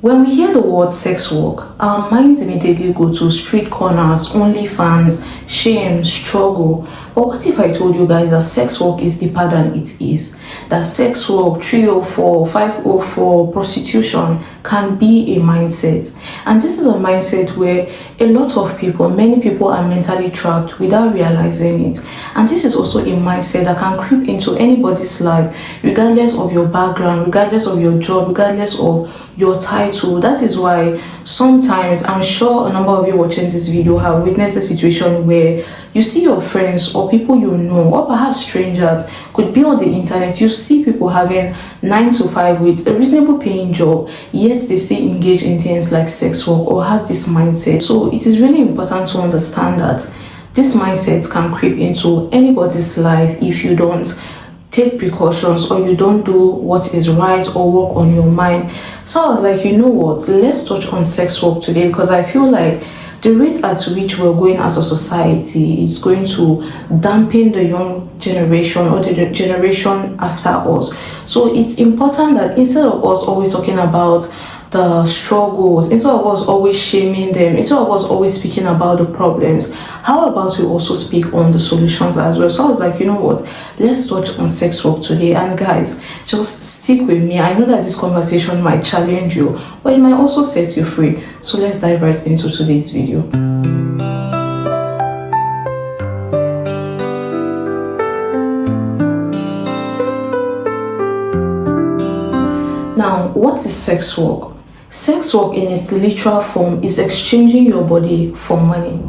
When we hear the word sex work, our minds immediately go to street corners, OnlyFans, shame, struggle. But what if I told you guys that sex work is deeper than it is? That sex work, 304, 504, prostitution can be a mindset. And this is a mindset where a lot of people, many people are mentally trapped without realizing it. And this is also a mindset that can creep into anybody's life, regardless of your background, regardless of your job, regardless of your title. That is why sometimes, I'm sure a number of you watching this video have witnessed a situation where you see your friends or people you know, or perhaps strangers, could be on the internet. You see people having 9 to 5 with a reasonable paying job, yet they still engage in things like sex work or have this mindset. So it is really important to understand that this mindset can creep into anybody's life if you don't take precautions or you don't do what is right or work on your mind. So I was like, you know what, let's touch on sex work today, because I feel like the rate at which we're going as a society is going to dampen the young generation or the generation after us. So it's important that instead of us always talking about the struggles, instead of us always shaming them, instead of us always speaking about the problems, how about we also speak on the solutions as well? So I was like, you know what, let's touch on sex work today. And guys, just stick with me. I know that this conversation might challenge you, but it might also set you free. So let's dive right into today's video. Now, what is sex work? Sex work in its literal form is exchanging your body for money.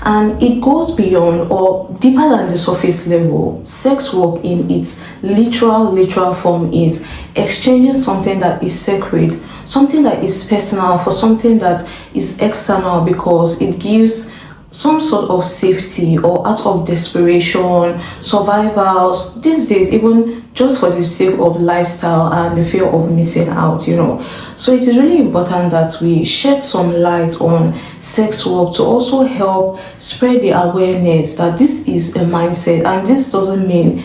And it goes beyond or deeper than the surface level. Sex work in its literal form is exchanging something that is sacred, something that is personal for something that is external, because it gives some sort of safety or out of desperation, survival, these days even just for the sake of lifestyle and the fear of missing out, you know. So it is really important that we shed some light on sex work to also help spread the awareness that this is a mindset, and this doesn't mean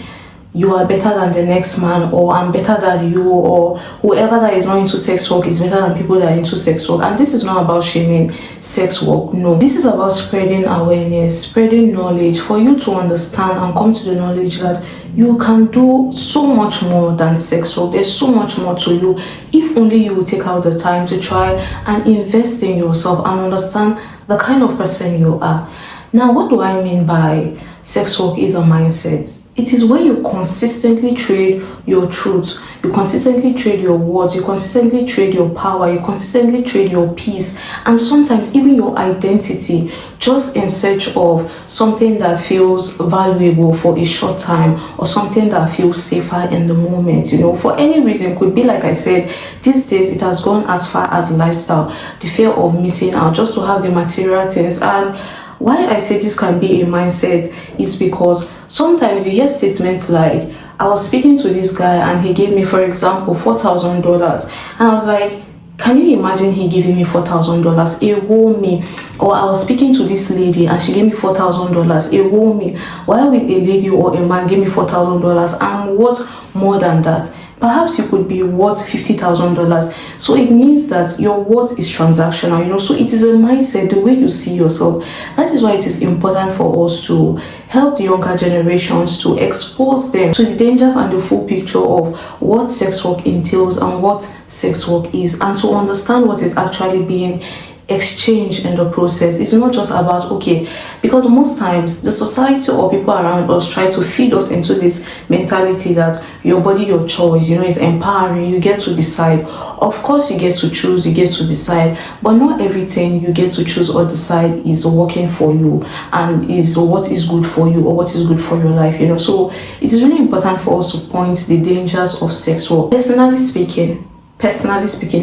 you are better than the next man, or I'm better than you, or whoever that is not into sex work is better than people that are into sex work. And this is not about shaming sex work, no. This is about spreading awareness, spreading knowledge, for you to understand and come to the knowledge that you can do so much more than sex work. There's so much more to you if only you will take out the time to try and invest in yourself and understand the kind of person you are. Now, what do I mean by sex work is a mindset? It is when you consistently trade your truth, you consistently trade your words, you consistently trade your power, you consistently trade your peace, and sometimes even your identity, just in search of something that feels valuable for a short time, or something that feels safer in the moment, you know, for any reason. It could be, like I said, these days it has gone as far as lifestyle, the fear of missing out, just to have the material things. And why I say this can be a mindset is because sometimes you hear statements like, I was speaking to this guy and he gave me, for example, $4,000. And I was like, can you imagine he giving me $4,000? A whole me. Or I was speaking to this lady and she gave me $4,000. A whole me. Why would a lady or a man give me $4,000? I'm worth more than that. Perhaps you could be worth $50,000. So it means that your worth is transactional, you know. So it is a mindset, the way you see yourself. That is why it is important for us to help the younger generations, to expose them to the dangers and the full picture of what sex work entails and what sex work is, and to understand what is actually being exchange in the process. It's not just about, okay, because most times the society or people around us try to feed us into this mentality that your body, your choice, you know, is empowering, you get to decide. Of course you get to choose, you get to decide, but not everything you get to choose or decide is working for you and is what is good for you or what is good for your life, you know. So it is really important for us to point the dangers of sex work. Personally speaking,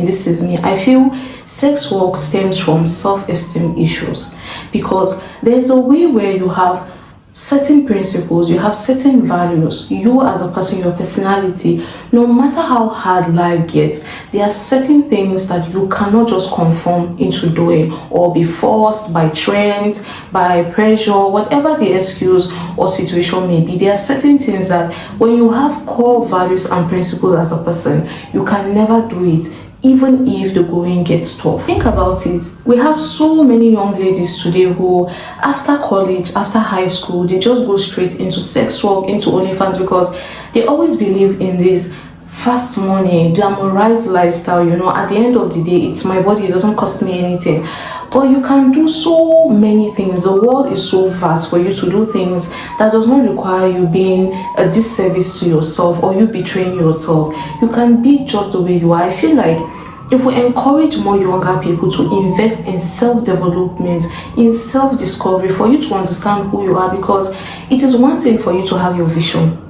this is me, I feel sex work stems from self-esteem issues, because there's a way where you have certain principles, you have certain values, you as a person, your personality. No matter how hard life gets, there are certain things that you cannot just conform into doing or be forced by trends, by pressure, whatever the excuse or situation may be. There are certain things that when you have core values and principles as a person, you can never do it even if the going gets tough. Think about it. We have so many young ladies today who, after college, after high school, they just go straight into sex work, into OnlyFans, because they always believe in this fast money, glamorized lifestyle. At the end of the day, it's my body, it doesn't cost me anything. But you can do so many things. The world is so vast for you to do things that does not require you being a disservice to yourself or you betraying yourself. You can be just the way you are. I feel like if we encourage more younger people to invest in self-development, in self-discovery, for you to understand who you are, because it is one thing for you to have your vision.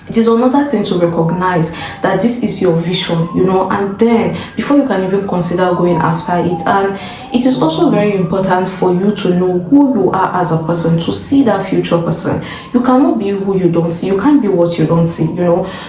It is another thing to recognize that this is your vision, and then before you can even consider going after it. And it is also very important for you to know who you are as a person, to see that future person. You cannot be who you don't see. You can't be what you don't see,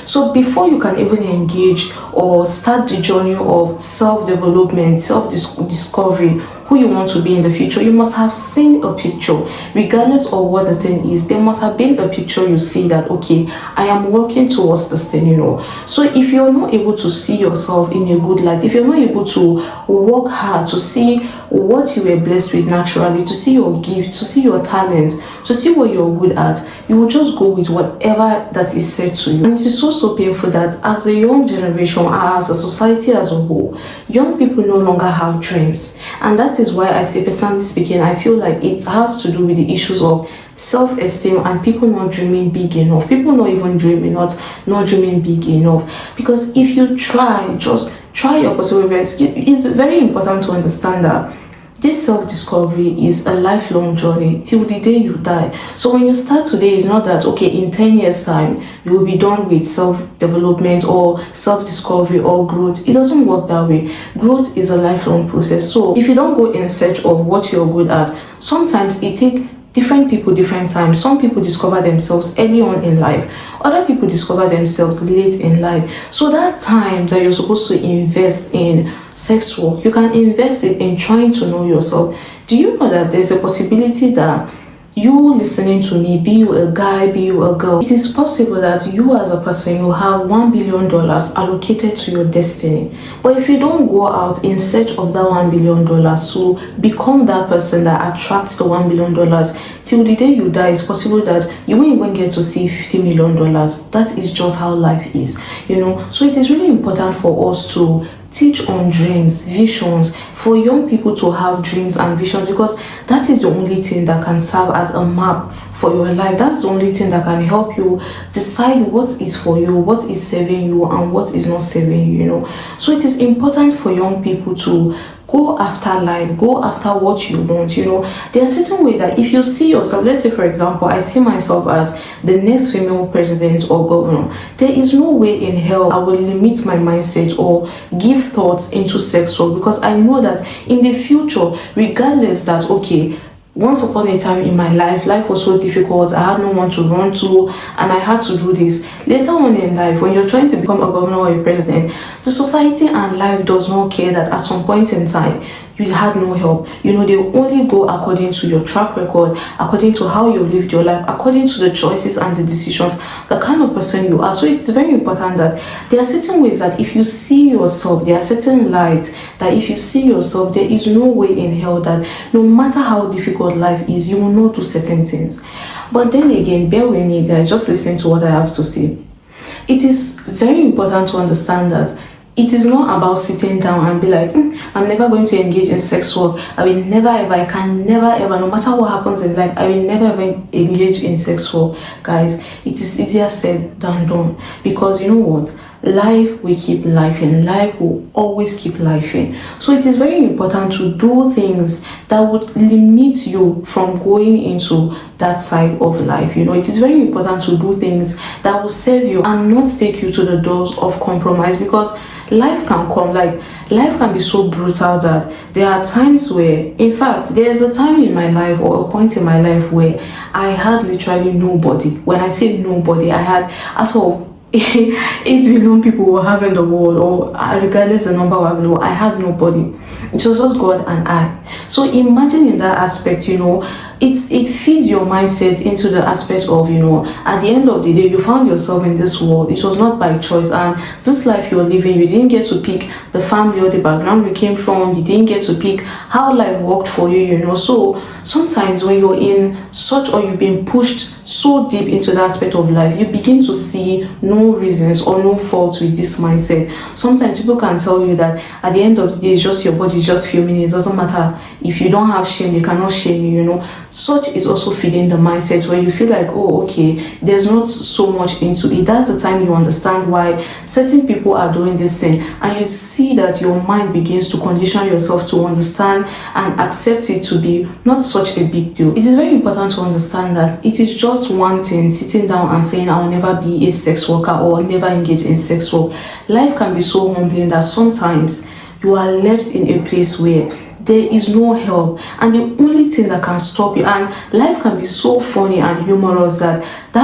So before you can even engage or start the journey of self-development, self-discovery, who you want to be in the future, you must have seen a picture. Regardless of what the thing is, there must have been a picture you see that, okay, I am working towards this thing, So if you're not able to see yourself in a good light, if you're not able to work hard to see what you were blessed with naturally, to see your gift, to see your talent, to see what you're good at, you will just go with whatever that is said to you. And it is so painful that as a young generation, as a society as a whole, young people no longer have dreams. And that is why I say, personally speaking, I feel like it has to do with the issues of self-esteem and people not dreaming big enough. People not even dreaming, not dreaming big enough. Because if you just try your possible best. It's very important to understand that this self-discovery is a lifelong journey till the day you die. So when you start today, it's not that, okay, in 10 years time, you will be done with self-development or self-discovery or growth. It doesn't work that way. Growth is a lifelong process. So if you don't go in search of what you're good at, sometimes it takes different people, different times. Some people discover themselves early on in life. Other people discover themselves late in life. So that time that you're supposed to invest in sex work, you can invest it in trying to know yourself. Do you know that there's a possibility that you listening to me, be you a guy, be you a girl, it is possible that you as a person, you have $1 billion allocated to your destiny. But if you don't go out in search of that $1 billion to become that person that attracts the $1 billion, till the day you die, it's possible that you won't even get to see $50 million. That is just how life is, So it is really important for us to teach on dreams, visions, for young people to have dreams and visions, because that is the only thing that can serve as a map for your life. That's the only thing that can help you decide what is for you, what is serving you, and what is not serving you, So it is important for young people to go after life, go after what you want, There are certain ways that if you see yourself, let's say for example, I see myself as the next female president or governor, there is no way in hell I will limit my mindset or give thoughts into sex work, because I know that in the future, regardless that, okay, once upon a time in my life was so difficult, I had no one to run to, and I had to do this. Later on in life, when you're trying to become a governor or a president, the society and life does not care that at some point in time, you had no help. They only go according to your track record, according to how you lived your life, according to the choices and the decisions, the kind of person you are. So it's very important that there are certain ways that if you see yourself, there are certain lights that if you see yourself, there is no way in hell that no matter how difficult life is, you will not do certain things. But then again, bear with me guys, just listen to what I have to say. It is very important to understand that it is not about sitting down and be like, I'm never going to engage in sex work. I will never ever, I can never ever, no matter what happens in life, I will never ever engage in sex work. Guys, it is easier said than done. Because you know what? Life will keep life, and life will always keep life in. So it is very important to do things that would limit you from going into that side of life. It is very important to do things that will serve you and not take you to the doors of compromise, because life can come, life can be so brutal that there are times where, in fact, there's a time in my life or a point in my life where I had literally nobody. When I say nobody, I had at all 8 billion people were having the world, or regardless the number of I had nobody. It was just God and I. So imagine in that aspect, it feeds your mindset into the aspect of, at the end of the day, you found yourself in this world. It was not by choice, and this life you're living, you didn't get to pick the family or the background you came from. You didn't get to pick how life worked for you. So sometimes when you're in such, or you've been pushed so deep into the aspect of life, you begin to see no reasons or no faults with this mindset. Sometimes people can tell you that at the end of the day, it's just your body, it's just few minutes. It doesn't matter. If you don't have shame, they cannot shame you. Such is also feeding the mindset where you feel like, oh, okay, there's not so much into it. That's the time you understand why certain people are doing this thing, and you see that your mind begins to condition yourself to understand and accept it to be not such a big deal. It is very important to understand that it is just one thing sitting down and saying, I'll never be a sex worker or never engage in sex work. Life can be so humbling that sometimes you are left in a place where there is no help, and the only thing that can stop you, and life can be so funny and humorous that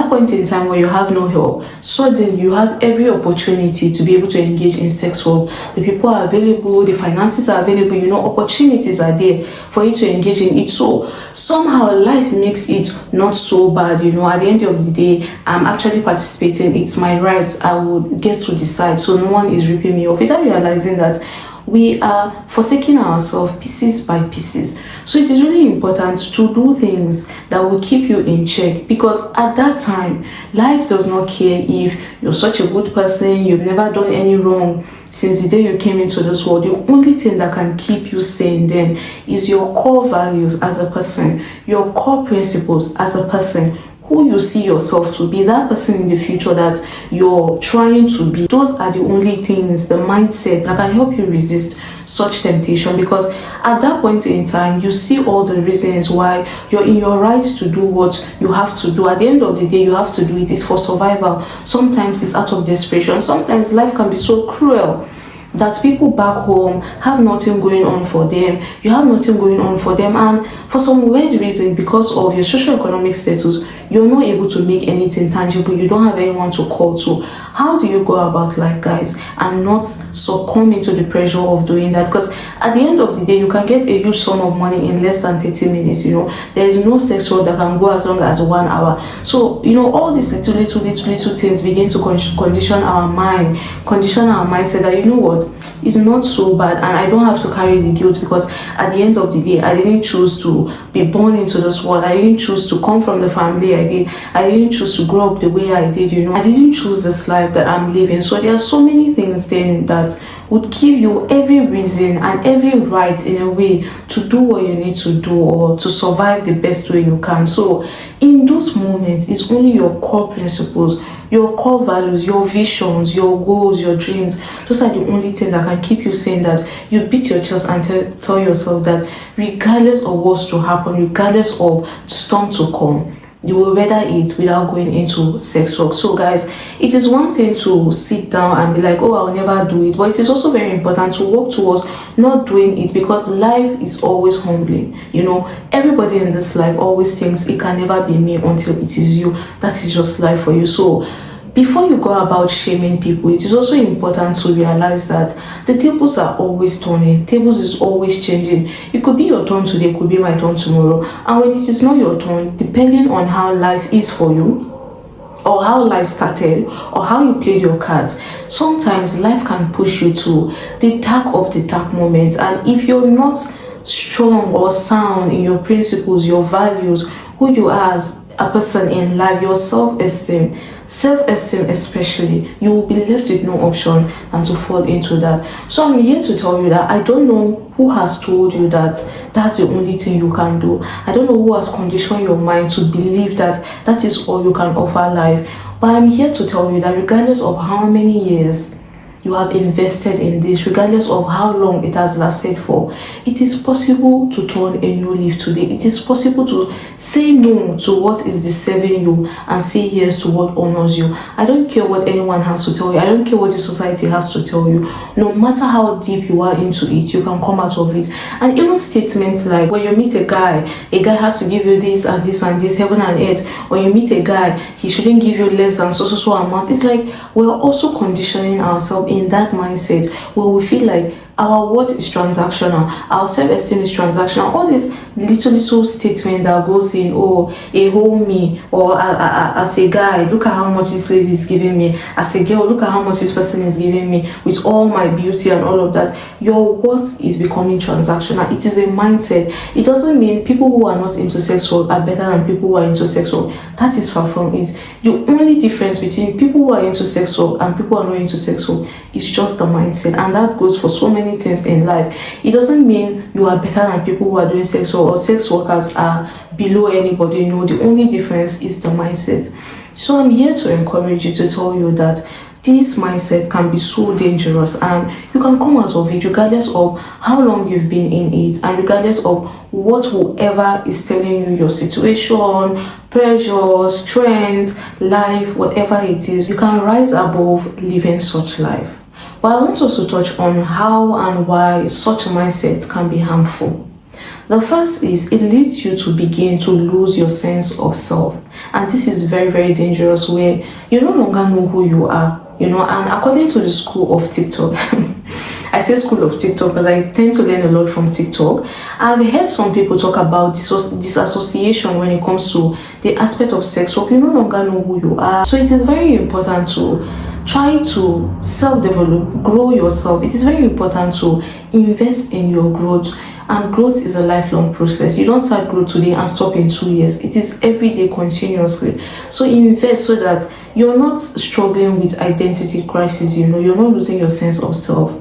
point in time where you have no help, suddenly you have every opportunity to be able to engage in sex work. The people are available, the finances are available, opportunities are there for you to engage in it. So somehow life makes it not so bad. At the end of the day, I'm actually participating, it's my rights, I would get to decide, so no one is ripping me off, without realizing that we are forsaking ourselves pieces by pieces. So it is really important to do things that will keep you in check, because at that time, life does not care if you're such a good person, you've never done any wrong since the day you came into this world. The only thing that can keep you sane then is your core values as a person, your core principles as a person, who you see yourself to be, that person in the future that you're trying to be. Those are the only things, the mindset that can help you resist such temptation, because at that point in time, you see all the reasons why you're in your right to do what you have to do. At the end of the day, you have to do it. It's for survival. Sometimes it's out of desperation. Sometimes life can be so cruel that people back home have nothing going on for them. You have nothing going on for them, and for some weird reason, because of your socio-economic status, you're not able to make anything tangible. You don't have anyone to call to. How do you go about life, guys, and not succumb into the pressure of doing that? Because at the end of the day, you can get a huge sum of money in less than 30 minutes. There is no sex work that can go as long as 1 hour. So all these little things begin to condition our mind, condition our mindset that, it's not so bad, and I don't have to carry the guilt, because at the end of the day, I didn't choose to be born into this world. I didn't choose to come from the family I did. I didn't choose to grow up the way I did. I didn't choose this life that I'm living. So there are so many things then that would give you every reason and every right in a way to do what you need to do, or to survive the best way you can. So in those moments, it's only your core principles, your core values, your visions, your goals, your dreams. Those are the only things that can keep you sane, that you beat your chest and tell yourself that regardless of what's to happen, regardless of storm to come, you will weather it without going into sex work. So guys, it is one thing to sit down and be like, oh, I'll never do it, but it is also very important to work towards not doing it, because life is always humbling. Everybody in this life always thinks it can never be me until it is you. That is just life for you. So before you go about shaming people, it is also important to realize that the tables are always turning. Tables is always changing. It could be your turn today, it could be my turn tomorrow. And when it is not your turn, depending on how life is for you, or how life started, or how you played your cards, sometimes life can push you to the dark of the dark moments. And if you're not strong or sound in your principles, your values, who you are as a person in life, your self-esteem especially, you will be left with no option than to fall into that. So I'm here to tell you that I don't know who has told you that that's the only thing you can do. I don't know who has conditioned your mind to believe that that is all you can offer life. But I'm here to tell you that regardless of how many years you have invested in this, regardless of how long it has lasted for, it is possible to turn a new leaf today. It is possible to say no to what is deceiving you and say yes to what honors you. I don't care what anyone has to tell you. I don't care what the society has to tell you. No matter how deep you are into it, you can come out of it. And even statements like, when you meet a guy has to give you this and this and this, heaven and earth. When you meet a guy, he shouldn't give you less than so amount. It's like we're also conditioning ourselves in that mindset where we feel like our worth is transactional, our self-esteem is transactional. All these little statement that goes in, oh, a whole me, or as a guy, look at how much this lady is giving me. As a girl, look at how much this person is giving me with all my beauty and all of that. Your worth is becoming transactional. It is a mindset. It doesn't mean people who are not into sex work are better than people who are into sex work. That is far from it. The only difference between people who are into sex work and people who are not into sex work is just the mindset, and that goes for so many things in life. It doesn't mean you are better than people who are doing sex work or sex workers are below anybody. No, the only difference is the mindset. So I'm here to encourage you, to tell you that this mindset can be so dangerous, and you can come out of it regardless of how long you've been in it, and regardless of what whoever is telling you, your situation, pressure, strength, life, whatever it is. You can rise above living such life. But I want us to touch on how and why such mindsets can be harmful. The first is it leads you to begin to lose your sense of self, and this is very dangerous, where you no longer know who you are. And according to the school of TikTok, I say school of TikTok because I tend to learn a lot from TikTok. I've heard some people talk about disassociation when it comes to the aspect of sex work. You no longer know who you are. So it is very important to try to self-develop, grow yourself. It is very important to invest in your growth. And growth is a lifelong process. You don't start growth today and stop in 2 years. It is every day, continuously. So invest so that you're not struggling with identity crisis, you're not losing your sense of self.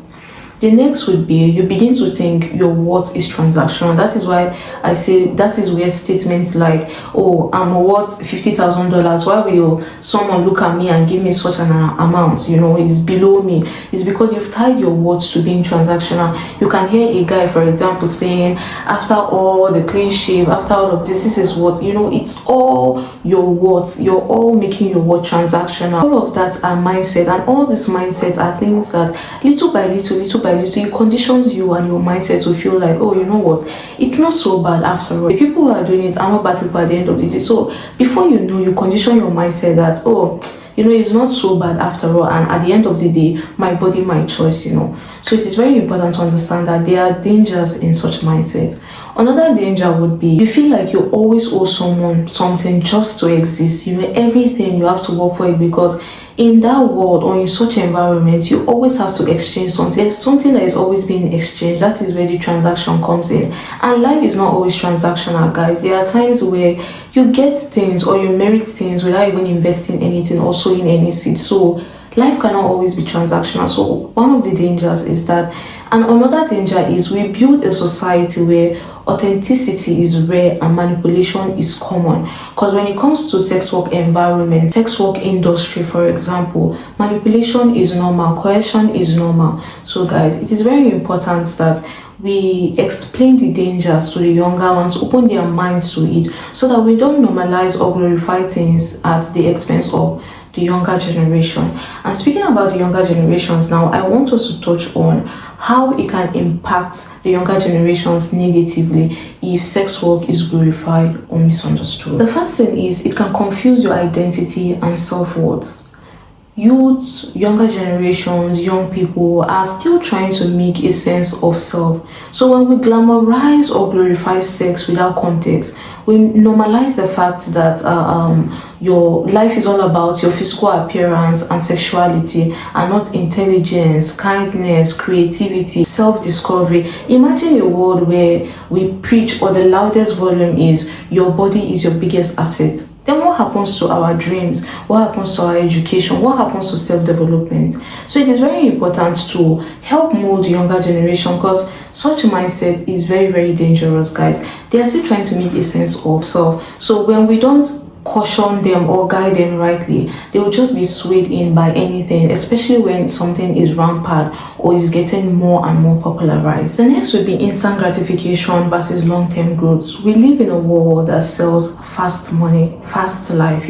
The next would be you begin to think your worth is transactional. That is why I say that is where statements like, oh, I'm worth $50,000. Why will someone look at me and give me such an amount? It's below me. It's because you've tied your worth to being transactional. You can hear a guy, for example, saying, after all the clean shave, after all of this is what, it's all your worth. You're all making your worth transactional. All of that are mindset, and all these mindsets are things that little by little, it conditions you and your mindset to feel like, oh, you know what, it's not so bad after all. The people who are doing it are not bad people at the end of the day. So before you know, you condition your mindset that, oh, it's not so bad after all, and at the end of the day, my body, my choice. So it is very important to understand that there are dangers in such mindset. Another danger would be you feel like you always owe someone something just to exist. Everything you have to work for it, because in that world or in such environment, you always have to exchange something. There's something that is always being exchanged. That is where the transaction comes in. And life is not always transactional, guys. There are times where you get things or you merit things without even investing anything or sowing any seed. So life cannot always be transactional. So one of the dangers is that. And another danger is we build a society where authenticity is rare and manipulation is common. Because when it comes to sex work environment, sex work industry, for example, manipulation is normal, coercion is normal. So guys, it is very important that we explain the dangers to the younger ones, open their minds to it, so that we don't normalize or glorify things at the expense of the younger generation. And speaking about the younger generations now, I want us to touch on how it can impact the younger generations negatively if sex work is glorified or misunderstood. The first thing is it can confuse your identity and self-worth. Youth, younger generations, young people are still trying to make a sense of self. So when we glamorize or glorify sex without context, we normalize the fact that your life is all about your physical appearance and sexuality, and not intelligence, kindness, creativity, self-discovery. Imagine a world where we preach, or the loudest volume is, your body is your biggest asset. Then what happens to our dreams? What happens to our education? What happens to self-development? So it is very important to help mold the younger generation, because such a mindset is very dangerous, guys. They are still trying to make a sense of self. So when we don't caution them or guide them rightly, they will just be swayed in by anything, especially when something is rampant or is getting more and more popularized. The next would be instant gratification versus long-term growth. We live in a world that sells fast money, fast life.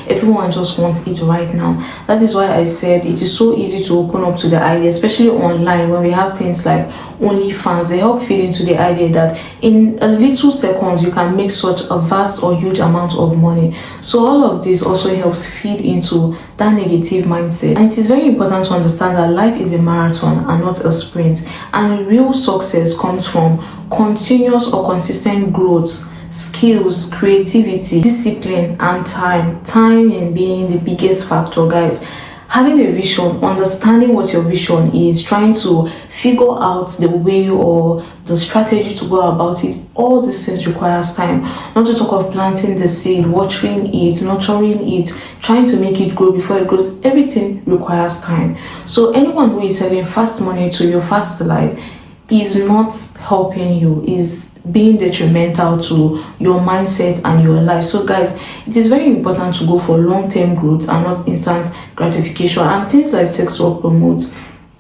Everyone just wants it right now. That is why I said it is so easy to open up to the idea, especially online, when we have things like OnlyFans. They help feed into the idea that in a little seconds you can make such a vast or huge amount of money. So all of this also helps feed into that negative mindset. And it is very important to understand that life is a marathon. marathon and not a sprint. And real success comes from continuous or consistent growth, skills, creativity, discipline, and time. Timing being the biggest factor, guys. Having a vision, understanding what your vision is, trying to figure out the way or the strategy to go about it, all these things requires time. Not to talk of planting the seed, watering it, nurturing it, trying to make it grow before it grows. Everything requires time. So anyone who is selling fast money to your fast life is not helping you, is being detrimental to your mindset and your life. So guys, it is very important to go for long-term growth and not instant gratification. And things like sex work promotes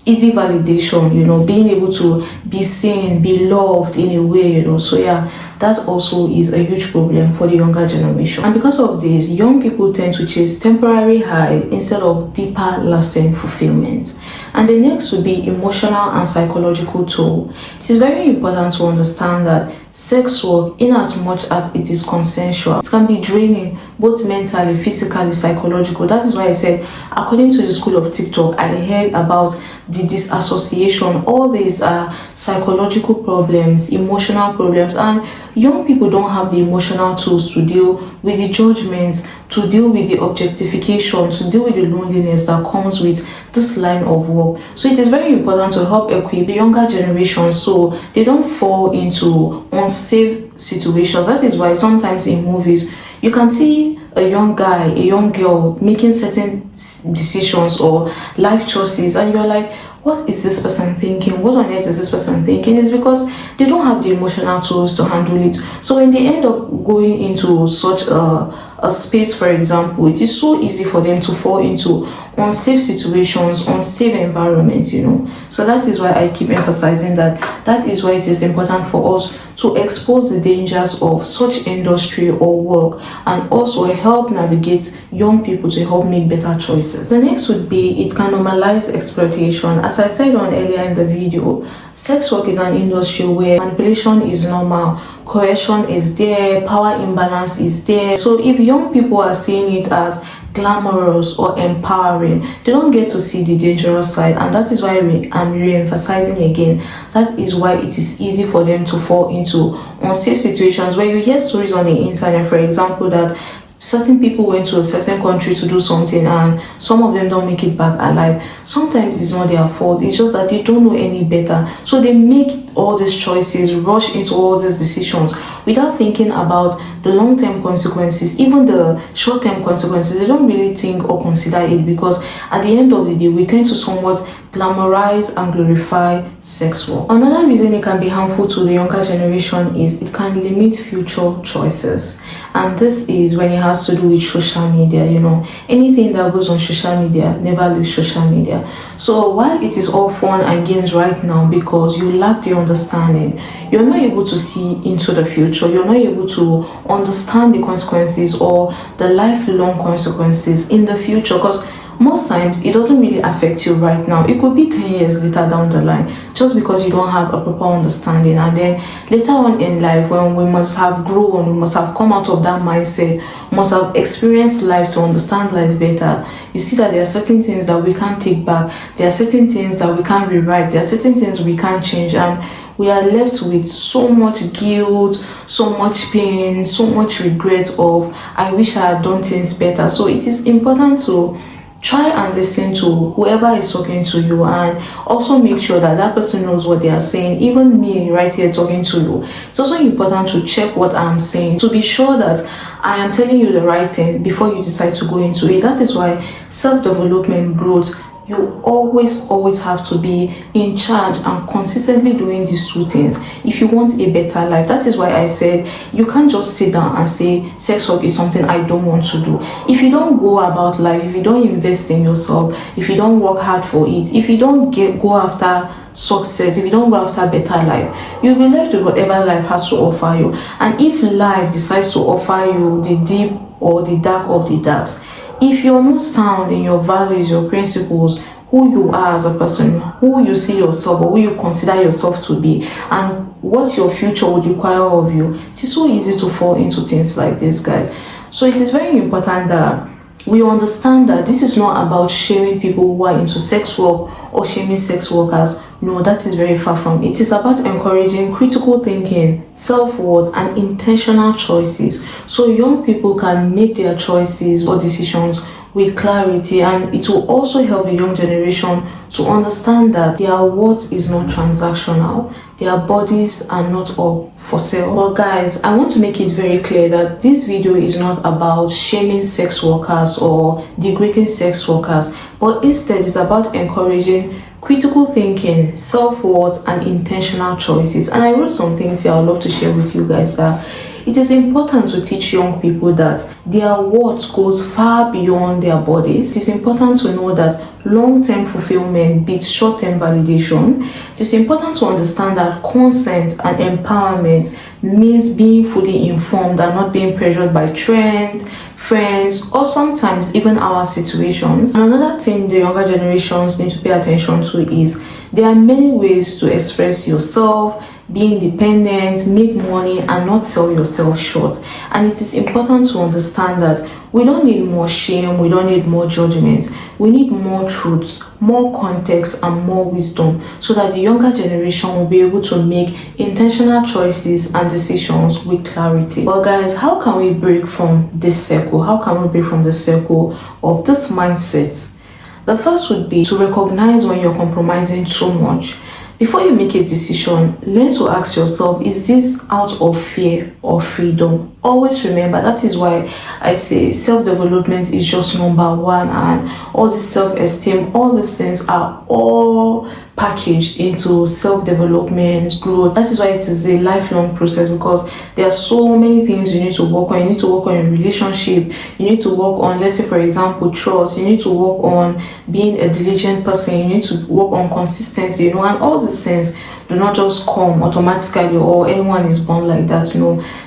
easy validation, being able to be seen, be loved in a way, so yeah, that also is a huge problem for the younger generation. And because of this, young people tend to chase temporary high instead of deeper lasting fulfillment. And the next would be emotional and psychological toll. It is very important to understand that sex work, in as much as it is consensual, it can be draining both mentally, physically, psychological. That is why I said, according to the school of TikTok, I heard about the disassociation. All these are psychological problems, emotional problems, and young people don't have the emotional tools to deal with the judgments, to deal with the objectification, to deal with the loneliness that comes with this line of work. So it is very important to help equip the younger generation so they don't fall into unsafe situations. That is why sometimes in movies you can see a young guy, a young girl making certain decisions or life choices, and you're like, what is this person thinking? What on earth is this person thinking? It's because they don't have the emotional tools to handle it. So when they end up going into such a space, for example, it is so easy for them to fall into unsafe situations, unsafe environments, So that is why I keep emphasizing that is why it is important for us to expose the dangers of such industry or work, and also help navigate young people to help make better choices. The next would be, it can normalize exploitation. As I said on earlier in the video, sex work is an industry where manipulation is normal, coercion is there, power imbalance is there. So if young people are seeing it as glamorous or empowering, they don't get to see the dangerous side. And that is why I'm re-emphasizing again, that is why it is easy for them to fall into unsafe situations, where you hear stories on the internet, for example, that certain people went to a certain country to do something and some of them don't make it back alive. Sometimes it's not their fault, it's just that they don't know any better. So they make all these choices, rush into all these decisions without thinking about the long-term consequences, even the short-term consequences. They don't really think or consider it, because at the end of the day, we tend to somewhat glamorize and glorify sex work. Another reason it can be harmful to the younger generation is it can limit future choices. And this is when it has to do with social media. Anything that goes on social media never leaves social media. So while it is all fun and games right now, because you lack the understanding, you're not able to see into the future, you're not able to understand the consequences or the lifelong consequences in the future, because most times it doesn't really affect you right now. It could be 10 years later down the line, just because you don't have a proper understanding. And then later on in life, when we must have grown, we must have come out of that mindset, must have experienced life to understand life better, you see that there are certain things that we can't take back, there are certain things that we can't rewrite, there are certain things we can't change, and we are left with so much guilt, so much pain, so much regret of, I wish I had done things better. So it is important to try and listen to whoever is talking to you, and also make sure that that person knows what they are saying. Even me right here talking to you, it's also important to check what I'm saying, to be sure that I am telling you the right thing before you decide to go into it. That is why self-development, growth, you always have to be in charge and consistently doing these two things if you want a better life. That is why I said you can't just sit down and say sex work is something I don't want to do. If you don't go about life, if you don't invest in yourself, if you don't work hard for it, if you don't go after success, if you don't go after better life, you'll be left with whatever life has to offer you. And if life decides to offer you the deep or the dark of the darks, if you're not sound in your values, your principles, who you are as a person, who you see yourself or who you consider yourself to be, and what your future would require of you, it is so easy to fall into things like this, guys. So it is very important that we understand that this is not about shaming people who are into sex work or shaming sex workers. No, that is very far from it. It is about encouraging critical thinking, self-worth, and intentional choices so young people can make their choices or decisions with clarity, and it will also help the young generation to understand that their worth is not transactional, their bodies are not up for sale. But guys, I want to make it very clear that this video is not about shaming sex workers or degrading sex workers, but instead it's about encouraging critical thinking, self-worth, and intentional choices. And I wrote some things here I'd love to share with you guys. It is important to teach young people that their worth goes far beyond their bodies. It is important to know that long-term fulfillment beats short-term validation. It is important to understand that consent and empowerment means being fully informed and not being pressured by trends, friends, or sometimes even our situations. And another thing the younger generations need to pay attention to is there are many ways to express yourself, be independent, make money, and not sell yourself short. And it is important to understand that we don't need more shame, we don't need more judgment. We need more truth, more context, and more wisdom so that the younger generation will be able to make intentional choices and decisions with clarity. But guys, how can we break from this circle? How can we break from the circle of this mindset? The first would be to recognize when you're compromising too much. Before you make a decision, learn to ask yourself, is this out of fear or freedom? Always remember, that is why I say self-development is just number one, and all this self-esteem, all these things are all packaged into self-development, growth. That is why it is a lifelong process, because there are so many things you need to work on. You need to work on your relationship, you need to work on, let's say for example, trust, you need to work on being a diligent person, you need to work on consistency, and all these things do not just come automatically or anyone is born like that.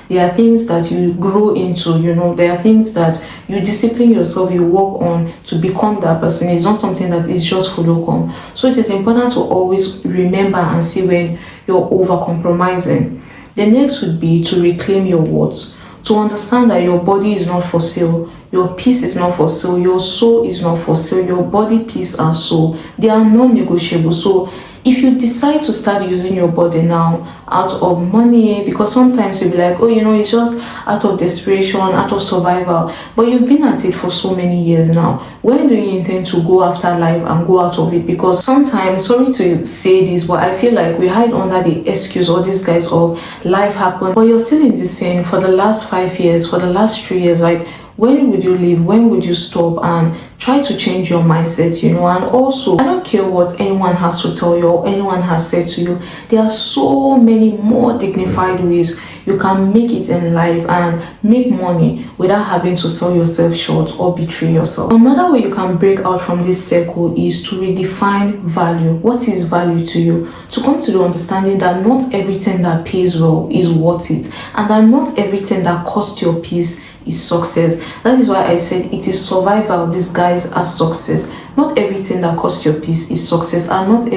There are things that you grow into, there are things that you discipline yourself, you work on to become that person. It's not something that is just follow come. So it is important to always remember and see when you're over compromising. The next would be to reclaim your worth, to understand that your body is not for sale, your peace is not for sale, your soul is not for sale. Your body, peace, and soul, they are non-negotiable. So if you decide to start using your body now out of money, because sometimes you'll be like, oh, it's just out of desperation, out of survival, but you've been at it for so many years now, when do you intend to go after life and go out of it? Because sometimes, sorry to say this, but I feel like we hide under the excuse or these guys of life happened, but you're still in the scene for the last 5 years, for the last 3 years. Like, when would you leave? When would you stop and try to change your mindset? And also, I don't care what anyone has to tell you or anyone has said to you, there are so many more dignified ways you can make it in life and make money without having to sell yourself short or betray yourself. Another way you can break out from this circle is to redefine value. What is value to you? To come to the understanding that not everything that pays well is worth it, and that not everything that costs your peace is success. That is why I said it is survival disguised as success. Not everything that costs your peace is success, and not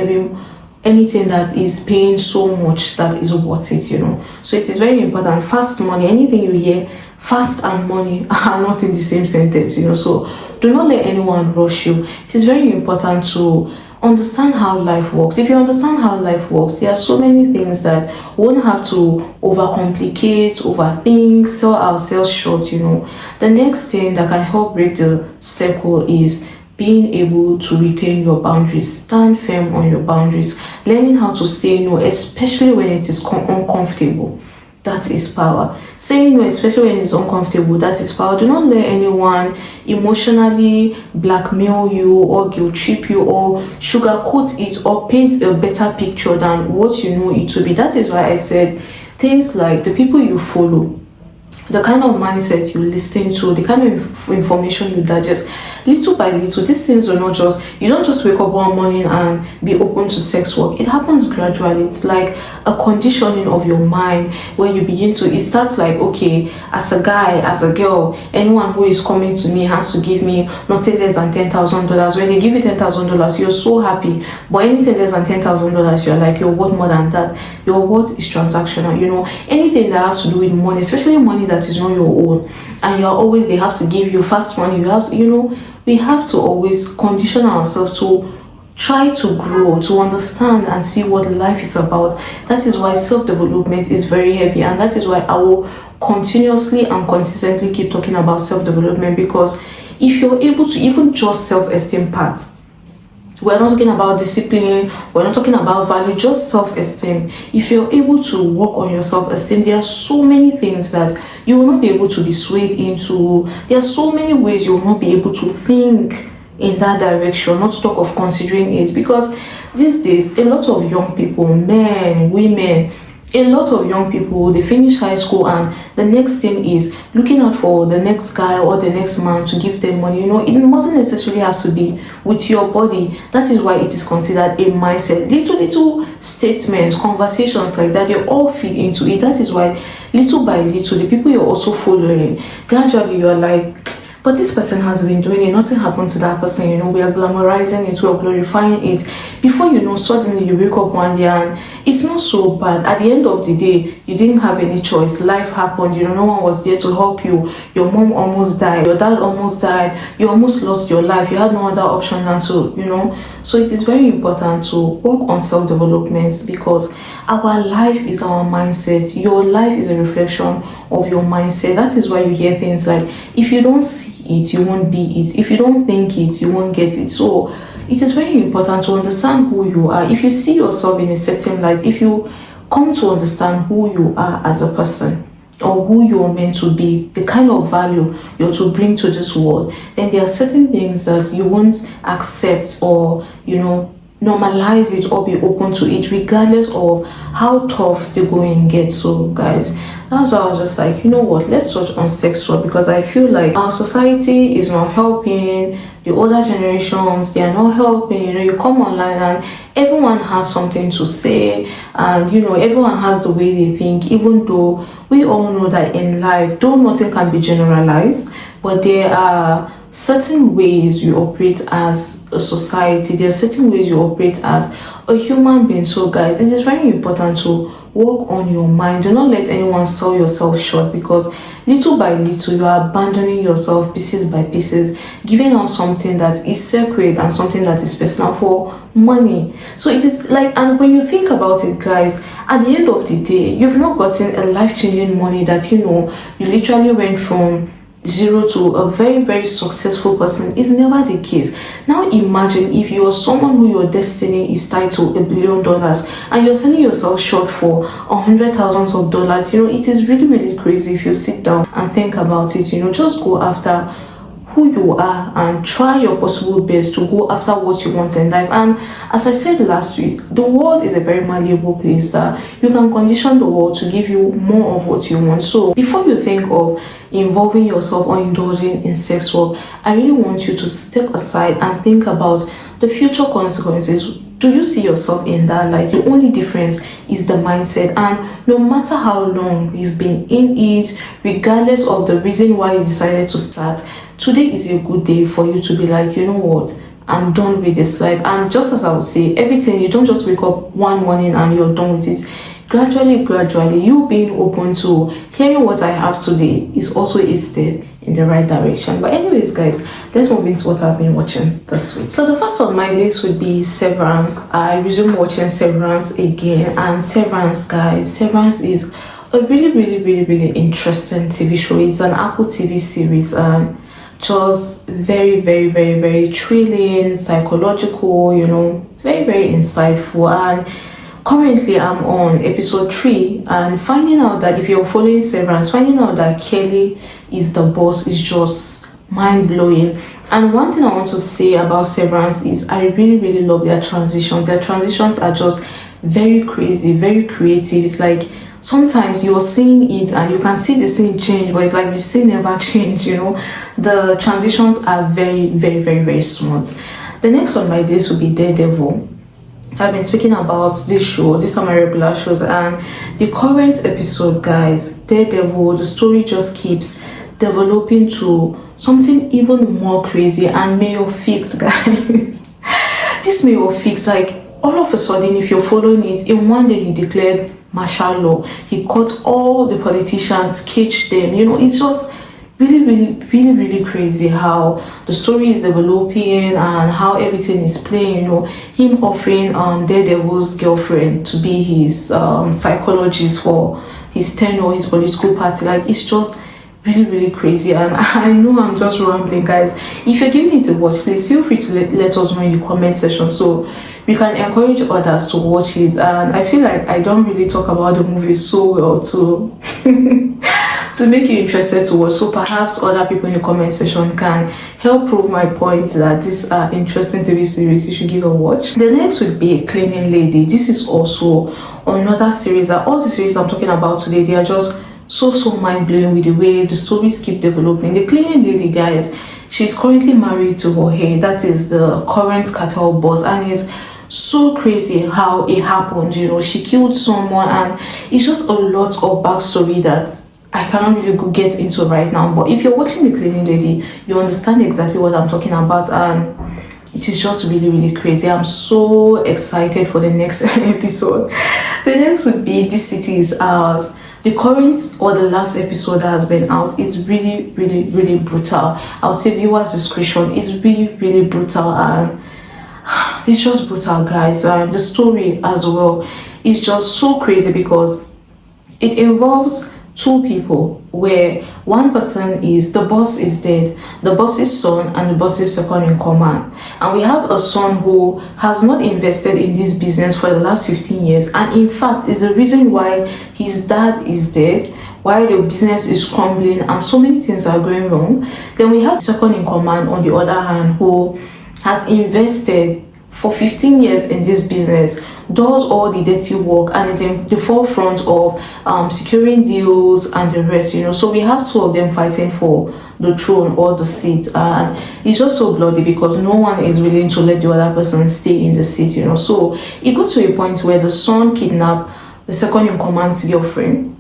anything that is paying so much that is worth it. So it is very important. Fast money, anything you hear, fast and money are not in the same sentence. So do not let anyone rush you. It is very important to understand how life works. If you understand how life works, there are so many things that we won't have to overcomplicate, overthink, sell ourselves short. The next thing that can help break the circle is being able to retain your boundaries. Stand firm on your boundaries. Learning how to say no, especially when it is uncomfortable. That is power. Saying no, especially when it's uncomfortable, that is power. Do not let anyone emotionally blackmail you or guilt trip you or sugarcoat it or paint a better picture than what you know it to be. That is why I said things like the people you follow, the kind of mindset you listen to, the kind of information you digest. little by little, these things are not just, you don't just wake up one morning and be open to sex work. It happens gradually. It's like a conditioning of your mind where you begin to, it starts like, okay, as a guy, as a girl, anyone who is coming to me has to give me nothing less than $10,000. When they give you $10,000, you're so happy. But anything less than $10,000, you're like, you're worth more than that. Your worth is transactional. You know, anything that has to do with money, especially money that is not your own, and you're always, they have to give you fast money. You have to, you know, we have to always condition ourselves to try to grow, to understand and see what life is about. That is why self-development is very heavy, and that is why I will continuously and consistently keep talking about self-development, because if you're able to even just self-esteem parts, we're not talking about discipline, we're not talking about value, just self-esteem. If you're able to work on your self-esteem, there are so many things that you will not be able to be swayed into. There are so many ways you will not be able to think in that direction, not to talk of considering it. Because these days, a lot of young people, men, women, a lot of young people, they finish high school and the next thing is looking out for the next guy or the next man to give them money. You know, it mustn't necessarily have to be with your body. That is why it is considered a mindset. Little statements, conversations like that, they all feed into it. That is why little by little, the people you're also following, gradually you're like, but this person has been doing it, nothing happened to that person. You know, we are glamorizing it, we are glorifying it. Before you know, suddenly you wake up one day and it's not so bad. At the end of the day, you didn't have any choice. Life happened, you know, no one was there to help you. Your mom almost died, your dad almost died, you almost lost your life. You had no other option than to, you know. So it is very important to work on self-development, because our life is our mindset. Your life is a reflection of your mindset. That is why you hear things like, if you don't see it, you won't be it. If you don't think it, you won't get it. So it is very important to understand who you are. If you see yourself in a certain light, if you come to understand who you are as a person, or who you're meant to be, the kind of value you're to bring to this world, then there are certain things that you won't accept, or, you know, normalize it or be open to it, regardless of how tough the going gets. So guys, that's why I was just like, you know what, let's touch on sex work, because I feel like our society is not helping. The older generations, they are not helping. You know, you come online and everyone has something to say, and you know, everyone has the way they think, even though we all know that in life, though nothing can be generalized, but there are certain ways you operate as a society. There are certain ways you operate as a human being. So guys, it is very important to work on your mind. Do not let anyone sell yourself short, because little by little you are abandoning yourself pieces by pieces, giving out something that is sacred and something that is personal for money. So it is like, and when you think about it guys, at the end of the day, you've not gotten a life-changing money that, you know, you literally went from zero to a very successful person. Is never the case. Now imagine if you're someone who your destiny is tied to $1 billion and you're selling yourself short for $100,000. You know, it is really crazy if you sit down and think about it. You know, just go after who you are and try your possible best to go after what you want in life. And as I said last week, the world is a very malleable place that you can condition the world to give you more of what you want. So before you think of involving yourself or indulging in sex work, I really want you to step aside and think about the future consequences. Do you see yourself in that light? The only difference is the mindset, and no matter how long you've been in it, regardless of the reason why you decided to start, today is a good day for you to be like, you know what, I'm done with this life. And just as I would say, everything, you don't just wake up one morning and you're done with it. Gradually, you being open to hearing what I have today is also a step in the right direction. But anyways guys, let's move into what I've been watching this week. So the first on my list would be Severance. I resumed watching Severance again, and Severance guys, Severance is a really interesting TV show. It's an Apple TV series, and just very thrilling, psychological, you know, very insightful. And currently I'm on episode 3, and finding out that, if you're following Severance, finding out that Kelly is the boss is just mind-blowing. And one thing I want to say about Severance is I really love their transitions. Their transitions are just very crazy, very creative. It's like sometimes you're seeing it and you can see the scene change, but it's like the scene never change, you know. The transitions are very, very, very, very smooth. The next on my list would be Daredevil. I've been speaking about this show, these are my regular shows, and the current episode, guys, Daredevil, the story just keeps developing to something even more crazy. And Mayor Fix, guys, this Mayor Fix, like, all of a sudden, if you're following it, in one day he declared martial law, he caught all the politicians, caged them, you know. It's just really, really, really, really crazy how the story is developing and how everything is playing, you know. Him offering Daredevil's girlfriend to be his psychologist for his tenure, his political party, like, it's just really, really crazy. And I know I'm just rambling, guys. If you're giving it a watch, please feel free to let us know in the comment section so we can encourage others to watch it. And I feel like I don't really talk about the movie so well to to make you interested to watch, so perhaps other people in the comment section can help prove my point that these are interesting TV series you should give a watch. The next would be Cleaning Lady. This is also another series that all the series I'm talking about today, they are just so mind-blowing with the way the stories keep developing. The Cleaning Lady, guys, she's currently married to her hair, that is the current cartel boss, and it's so crazy how it happened, you know. She killed someone, and it's just a lot of backstory that I cannot really go get into right now. But if you're watching The Cleaning Lady, you understand exactly what I'm talking about, and it is just really, really crazy. I'm so excited for the next episode. The next would be This City Is Ours. The current or the last episode that has been out is really, really, really brutal. I would say viewers' discretion is really, really brutal, and it's just brutal, guys. The story as well is just so crazy because it involves two people where one person is, the boss is dead, the boss's son and the boss's second in command, and we have a son who has not invested in this business for the last 15 years, and in fact is the reason why his dad is dead, why the business is crumbling, and so many things are going wrong. Then we have the second in command on the other hand, who has invested for 15 years in this business, does all the dirty work, and is in the forefront of securing deals and the rest, you know. So we have two of them fighting for the throne or the seat, and it's just so bloody because no one is willing to let the other person stay in the seat, you know. So it got to a point where the son kidnapped the second in command's girlfriend.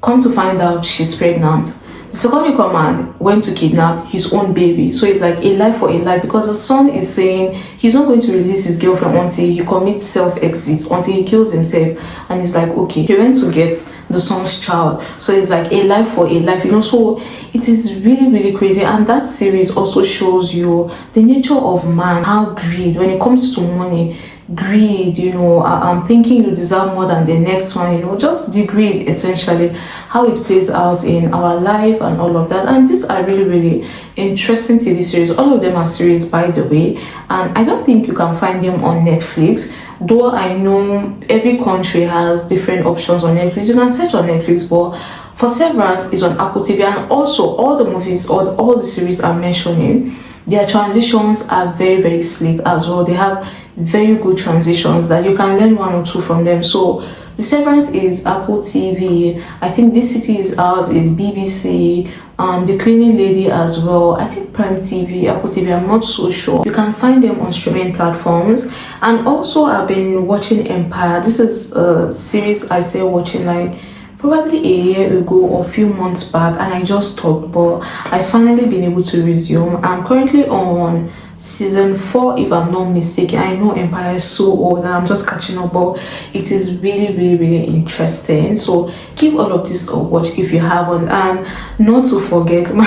Come to find out, she's pregnant. The second in command went to kidnap his own baby. So it's like a life for a life, because the son is saying he's not going to release his girlfriend until he commits self-exit, until he kills himself. And he's like, okay, he went to get the son's child. So it's like a life for a life, you know. So it is really, really crazy. And that series also shows you the nature of man, how greed, when it comes to money, greed, you know, I'm thinking you deserve more than the next one, you know, just the greed, essentially, how it plays out in our life and all of that. And these are really, really interesting TV series. All of them are series, by the way, and I don't think you can find them on Netflix, though I know every country has different options on Netflix. You can search on Netflix, but for Severance is on Apple TV. And also all the movies or all the series I'm mentioning, their transitions are very, very slick as well. They have very good transitions that you can learn one or two from them. So the Severance is Apple TV. I think This City Is Ours is BBC. The Cleaning Lady as well, I think Prime TV, Apple TV, I'm not so sure. You can find them on streaming platforms. And also I've been watching Empire. This is a series I started watching like probably a year ago or a few months back, and I just stopped, but I finally been able to resume. I'm currently on season 4 if I'm not mistaken. I know Empire is so old and I'm just catching up, but it is really, really, really interesting. So give all of this a watch if you haven't, and not to forget my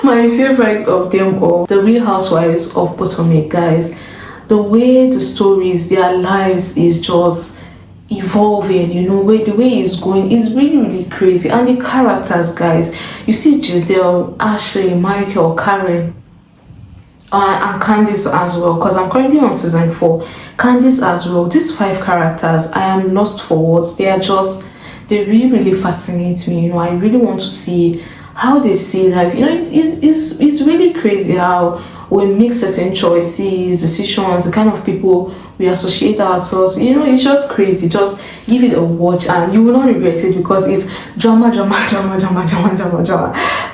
my favorite of them all, The Real Housewives of Potomac, guys. The way the stories, their lives is just evolving, you know, the way it's going is really, really crazy. And the characters, guys, you see Giselle, Ashley, Michael, Karen, and Candice as well, because I'm currently on season 4. Candice as well. These 5 characters, I am lost for words. They really, really fascinate me, you know. I really want to see how they see life. You know, it's really crazy how we make certain choices, decisions, the kind of people we associate ourselves. You know, it's just crazy. Just give it a watch and you will not regret it, because it's drama.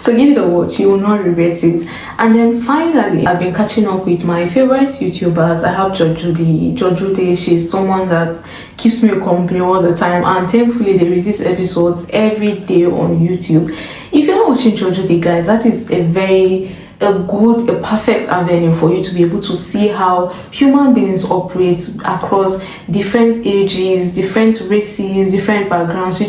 So give it a watch, you will not regret it. And then finally, I've been catching up with my favorite YouTubers. I have Jojude. She's someone that keeps me company all the time, and thankfully they release episodes every day on YouTube. If you're not watching Jojude, guys, that is a perfect avenue for you to be able to see how human beings operate across different ages, different races, different backgrounds.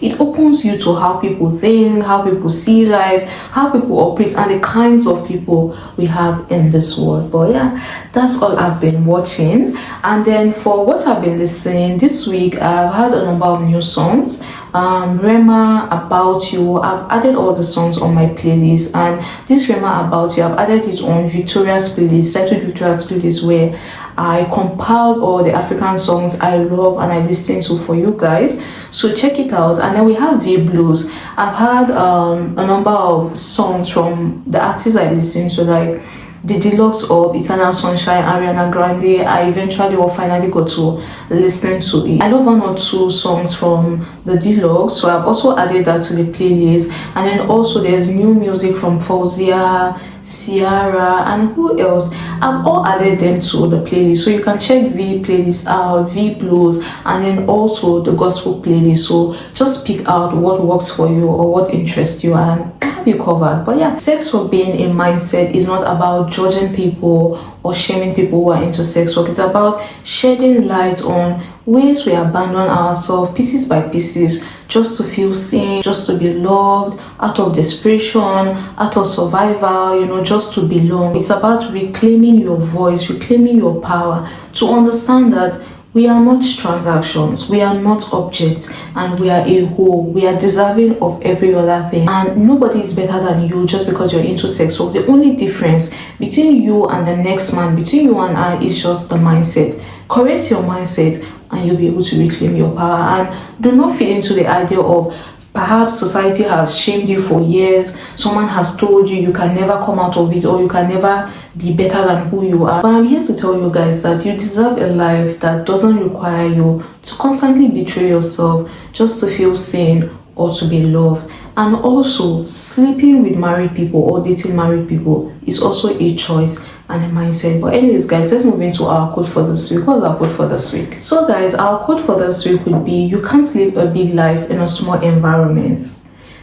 It opens you to how people think, how people see life, how people operate, and the kinds of people we have in this world. But yeah, that's all I've been watching. And then for what I've been listening this week, I've had a number of new songs. Rema About You, I've added all the songs on my playlist, and this Rema About You, I've added it on Victoria's playlist, titled Victoria's playlist, where I compiled all the African songs I love and I listen to for you guys. So check it out. And then we have V-Blues. I've had a number of songs from the artists I listen to, like the deluxe of Eternal Sunshine, Ariana Grande. I eventually or finally got to listen to it. I love one or two songs from the deluxe, so I've also added that to the playlist. And then also there's new music from Fauzia, Ciara, and who else. I've all added them to the playlist, so you can check V playlist out, V Blues, and then also the gospel playlist. So just pick out what works for you or what interests you, and you covered. But yeah, sex work being a mindset is not about judging people or shaming people who are into sex work. It's about shedding light on ways we abandon ourselves pieces by pieces just to feel seen, just to be loved, out of desperation, out of survival, you know, just to belong. It's about reclaiming your voice, reclaiming your power, to understand that we are not transactions, we are not objects, and we are a whole. We are deserving of every other thing, and nobody is better than you just because you're into sex work. The only difference between you and the next man, between you and I, is just the mindset. Correct your mindset and you'll be able to reclaim your power. And do not fit into the idea of perhaps society has shamed you for years, someone has told you you can never come out of it, or you can never be better than who you are. But I'm here to tell you guys that you deserve a life that doesn't require you to constantly betray yourself just to feel seen or to be loved. And also, sleeping with married people or dating married people is also a choice and a mindset. But anyways, guys, let's move into our quote for this week. What's our quote for this week? So guys, our quote for this week would be, you can't live a big life in a small environment.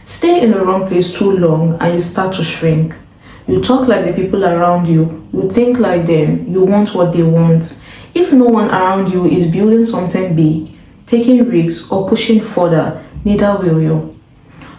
Stay in the wrong place too long and you start to shrink. You talk like the people around you, you think like them, you want what they want. If no one around you is building something big, taking risks, or pushing further, neither will you.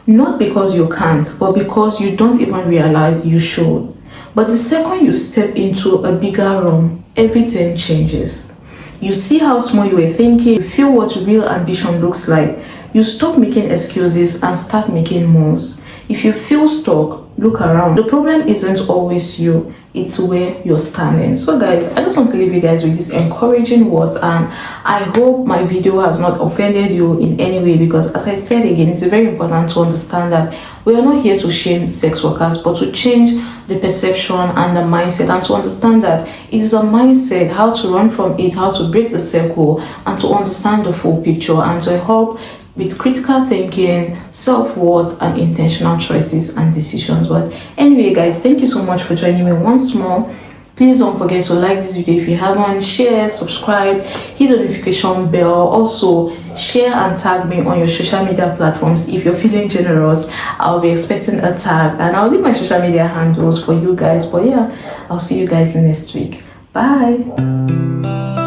Not because you can't, but because you don't even realize you should. But the second you step into a bigger room, everything changes. You see how small you were thinking, you feel what real ambition looks like. You stop making excuses and start making moves. If you feel stuck, look around. The problem isn't always you, it's where you're standing. So guys, I just want to leave you guys with these encouraging words, and I hope my video has not offended you in any way, because as I said again, it's very important to understand that we are not here to shame sex workers, but to change the perception and the mindset, and to understand that it is a mindset, how to run from it, how to break the circle, and to understand the full picture, and to help with critical thinking, self-worth, and intentional choices and decisions. But anyway guys, thank you so much for joining me once more. Please don't forget to like this video if you haven't, share, subscribe, hit the notification bell. Also share and tag me on your social media platforms. If you're feeling generous, I'll be expecting a tag, and I'll leave my social media handles for you guys. But yeah, I'll see you guys next week. Bye.